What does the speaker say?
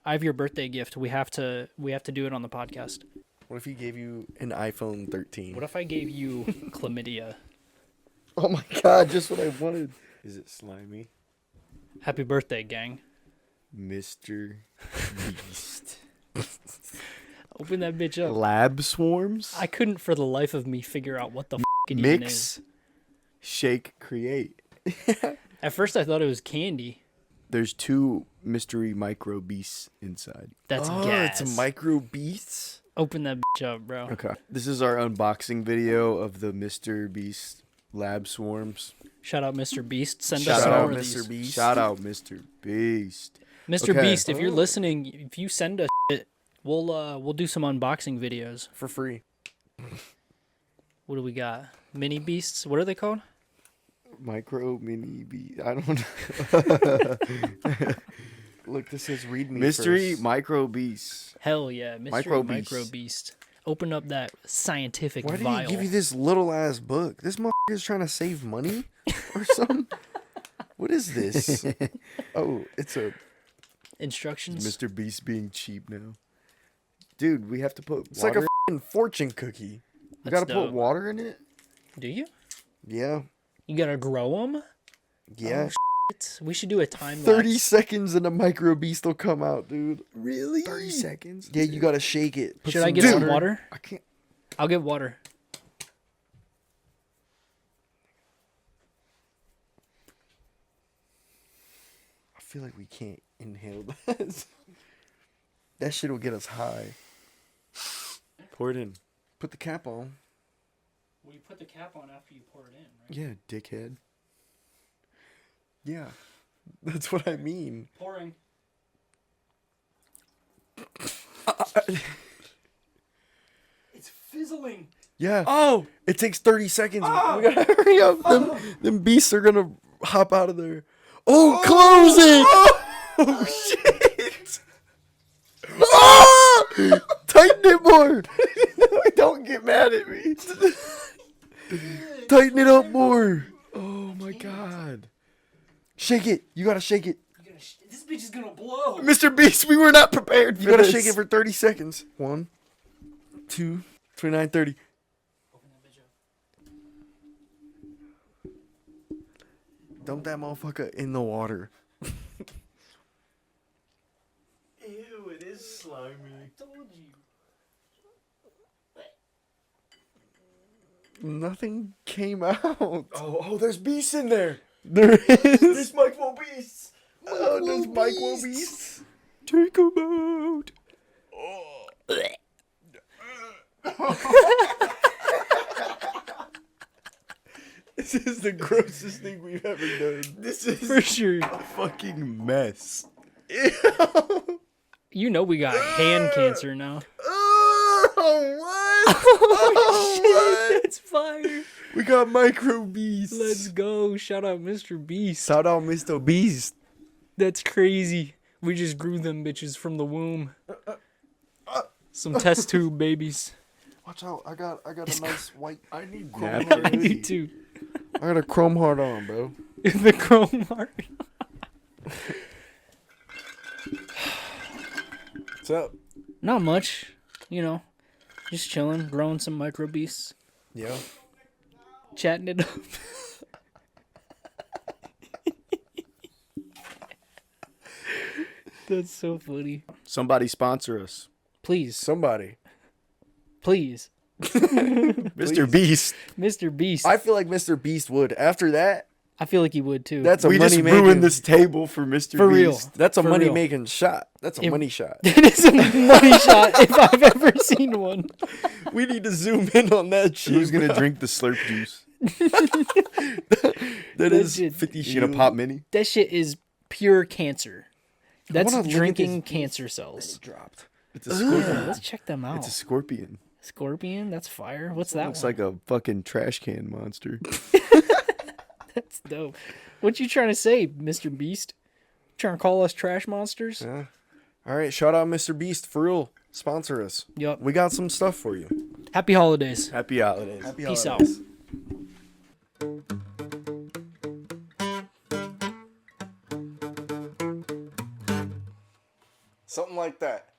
I have your birthday gift. We have to do it on the podcast. What if he gave you an iPhone 13? What if I gave you chlamydia? Oh my god, just what I wanted. Is it slimy? Happy birthday, gang. Mr. Beast. Open that bitch up. Lab swarms? I couldn't for the life of me figure out what the it even is. Mix, shake, create. At first I thought it was candy. There's 2 mystery micro beasts inside. That's gas. It's a micro beasts? Open that bitch up, bro. Okay. This is our unboxing video of the Mr. Beast lab swarms. Shout out Mr. Beast. Send Shout us some out more of Mr. these. Beast. Shout out Mr. Beast. Mr. Okay. Beast, if you're listening, if you send us shit, we'll do some unboxing videos. For free. What do we got? Mini beasts? What are they called? Micro mini beast. I don't know. Look, this says read me mystery first. Micro beasts. Hell yeah, Mystery Micro Beast. Open up that scientific Why did vial. he give you this little ass book? This motherfucker is trying to save money or something. What is this? Oh, it's a instructions. Mr. Beast being cheap now. Dude, we have to put. It's water. Like a f***ing fortune cookie. You gotta put water in it. Do you? Yeah. You gotta grow them. Yeah. Oh, we should do a time 30 lapse. seconds and a micro beast will come out, dude. Really? 30 seconds? Yeah, you gotta shake it. Should I get some water? I can't. I'll get water. I feel like we can't inhale that. That shit will get us high. Pour it in. Put the cap on. Well, you put the cap on after you pour it in, right? Yeah, dickhead. Yeah, that's what I mean. Pouring. It's fizzling. Yeah. Oh! It takes 30 seconds. We gotta hurry up. Them beasts are gonna hop out of there. Oh, close it! Oh, shit! Oh! Tighten it more! Don't get mad at me. Tighten it up more. Oh my god. Shake it. You gotta shake it. This bitch is gonna blow. Mr. Beast, we were not prepared for this. You gotta shake it for 30 seconds. 1, 2, 29, 30. Open that bitch up. Dump that motherfucker in the water. Ew, it is slimy. I told you. Nothing came out. Oh, there's beasts in there. There is. There's micro beasts. Oh, there's micro beasts. Take them out. This is the grossest thing we've ever done. This is For sure. a fucking mess. You know we got hand cancer now. Oh, what? Oh, shit, that's fire. We got micro beasts. Let's go. Shout out Mr. Beast. Shout out Mr. Beast. That's crazy. We just grew them bitches from the womb. Some test tube babies. Watch out! I got a nice white. I need Chrome napkins. heart. You too. I got a chrome heart on, bro. The chrome heart. What's up? Not much. You know, just chilling, growing some micro beasts, Yeah. chatting it up. That's so funny. Somebody sponsor us. Please, Somebody. please. Mr. Beast. Mr. Beast. I feel like Mr. Beast would. After that, I feel like he would too. that's a We money just making. ruined this table for Mr. For Beast. real. That's a For money real. making shot. That's a If- money shot. It is a money shot if I've ever seen one. We need to zoom in on that shit. Who's gonna drink the Slurp juice? That is shit- 50 You shit. gonna pop mini? That shit is pure cancer. That's wanna look at drinking this- cancer cells. Dropped. It's a scorpion. Let's check them out. It's a scorpion. Scorpion, that's fire. What's that Looks one? like a fucking trash can monster. That's dope. What you trying to say, Mr. Beast? Trying to call us trash monsters? Yeah. All right. Shout out Mr. Beast. For real. Sponsor us. Yup. We got some stuff for you. Happy holidays. Happy holidays. Peace out. Something like that.